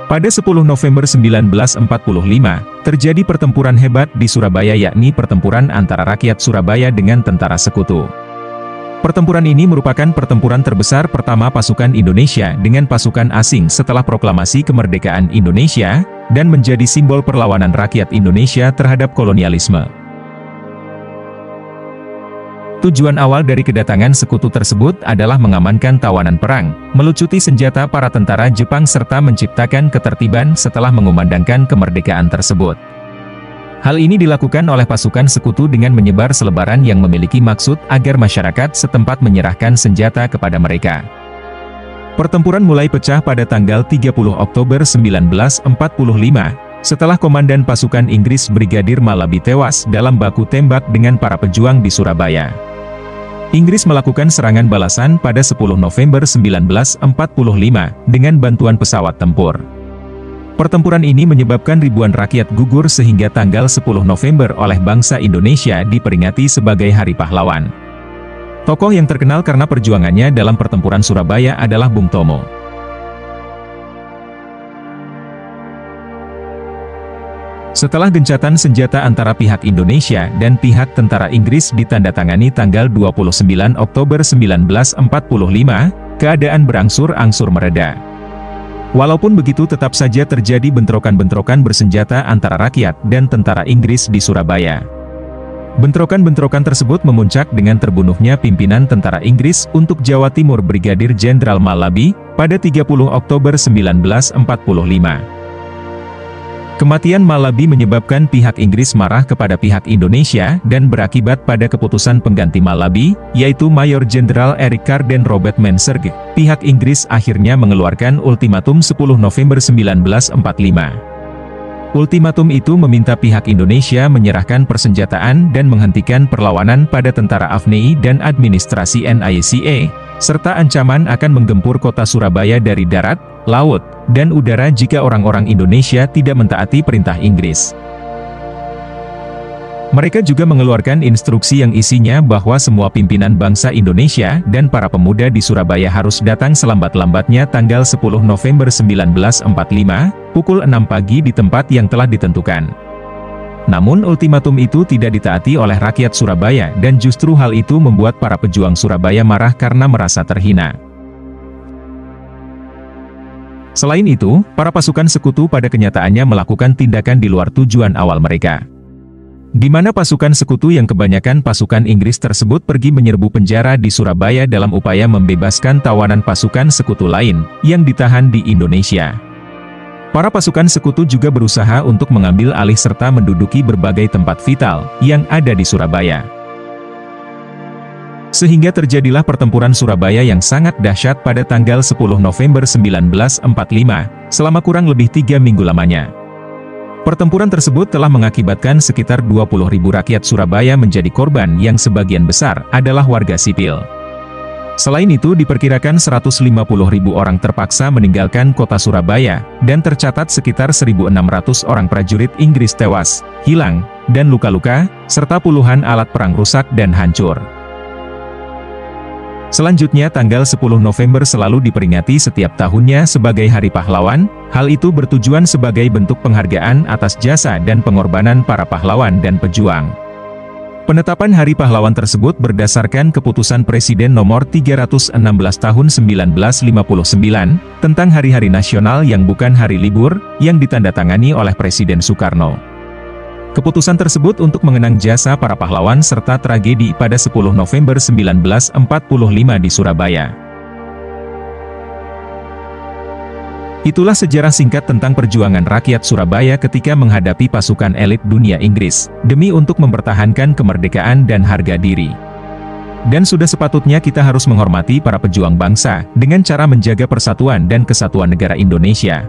Pada 10 November 1945, terjadi pertempuran hebat di Surabaya, yakni pertempuran antara rakyat Surabaya dengan tentara sekutu. Pertempuran ini merupakan pertempuran terbesar pertama pasukan Indonesia dengan pasukan asing setelah proklamasi kemerdekaan Indonesia, dan menjadi simbol perlawanan rakyat Indonesia terhadap kolonialisme. Tujuan awal dari kedatangan sekutu tersebut adalah mengamankan tawanan perang, melucuti senjata para tentara Jepang serta menciptakan ketertiban setelah mengumandangkan kemerdekaan tersebut. Hal ini dilakukan oleh pasukan sekutu dengan menyebar selebaran yang memiliki maksud agar masyarakat setempat menyerahkan senjata kepada mereka. Pertempuran mulai pecah pada tanggal 30 Oktober 1945, setelah komandan pasukan Inggris Brigadir Malabi tewas dalam baku tembak dengan para pejuang di Surabaya. Inggris melakukan serangan balasan pada 10 November 1945 dengan bantuan pesawat tempur. Pertempuran ini menyebabkan ribuan rakyat gugur sehingga tanggal 10 November oleh bangsa Indonesia diperingati sebagai Hari Pahlawan. Tokoh yang terkenal karena perjuangannya dalam pertempuran Surabaya adalah Bung Tomo. Setelah gencatan senjata antara pihak Indonesia dan pihak tentara Inggris ditandatangani tanggal 29 Oktober 1945, keadaan berangsur-angsur mereda. Walaupun begitu tetap saja terjadi bentrokan-bentrokan bersenjata antara rakyat dan tentara Inggris di Surabaya. Bentrokan-bentrokan tersebut memuncak dengan terbunuhnya pimpinan tentara Inggris untuk Jawa Timur Brigadir Jenderal Malabi, pada 30 Oktober 1945. Kematian Malabi menyebabkan pihak Inggris marah kepada pihak Indonesia dan berakibat pada keputusan pengganti Malabi, yaitu Mayor Jenderal Eric Carden Robert Menserg. Pihak Inggris akhirnya mengeluarkan ultimatum 10 November 1945. Ultimatum itu meminta pihak Indonesia menyerahkan persenjataan dan menghentikan perlawanan pada tentara AFNI dan administrasi NICA, serta ancaman akan menggempur kota Surabaya dari darat, laut, dan udara jika orang-orang Indonesia tidak mentaati perintah Inggris. Mereka juga mengeluarkan instruksi yang isinya bahwa semua pimpinan bangsa Indonesia dan para pemuda di Surabaya harus datang selambat-lambatnya tanggal 10 November 1945, pukul 6 pagi di tempat yang telah ditentukan. Namun ultimatum itu tidak ditaati oleh rakyat Surabaya dan justru hal itu membuat para pejuang Surabaya marah karena merasa terhina. Selain itu, para pasukan sekutu pada kenyataannya melakukan tindakan di luar tujuan awal mereka. Di mana pasukan sekutu yang kebanyakan pasukan Inggris tersebut pergi menyerbu penjara di Surabaya dalam upaya membebaskan tawanan pasukan sekutu lain yang ditahan di Indonesia. Para pasukan sekutu juga berusaha untuk mengambil alih serta menduduki berbagai tempat vital yang ada di Surabaya. Sehingga terjadilah pertempuran Surabaya yang sangat dahsyat pada tanggal 10 November 1945, selama kurang lebih 3 minggu lamanya. Pertempuran tersebut telah mengakibatkan sekitar 20.000 rakyat Surabaya menjadi korban yang sebagian besar adalah warga sipil. Selain itu diperkirakan 150.000 orang terpaksa meninggalkan kota Surabaya, dan tercatat sekitar 1.600 orang prajurit Inggris tewas, hilang, dan luka-luka, serta puluhan alat perang rusak dan hancur. Selanjutnya tanggal 10 November selalu diperingati setiap tahunnya sebagai Hari Pahlawan. Hal itu bertujuan sebagai bentuk penghargaan atas jasa dan pengorbanan para pahlawan dan pejuang. Penetapan Hari Pahlawan tersebut berdasarkan keputusan Presiden nomor 316 tahun 1959, tentang hari-hari nasional yang bukan hari libur, yang ditandatangani oleh Presiden Soekarno. Keputusan tersebut untuk mengenang jasa para pahlawan serta tragedi pada 10 November 1945 di Surabaya. Itulah sejarah singkat tentang perjuangan rakyat Surabaya ketika menghadapi pasukan elit dunia Inggris, demi untuk mempertahankan kemerdekaan dan harga diri. Dan sudah sepatutnya kita harus menghormati para pejuang bangsa, dengan cara menjaga persatuan dan kesatuan negara Indonesia.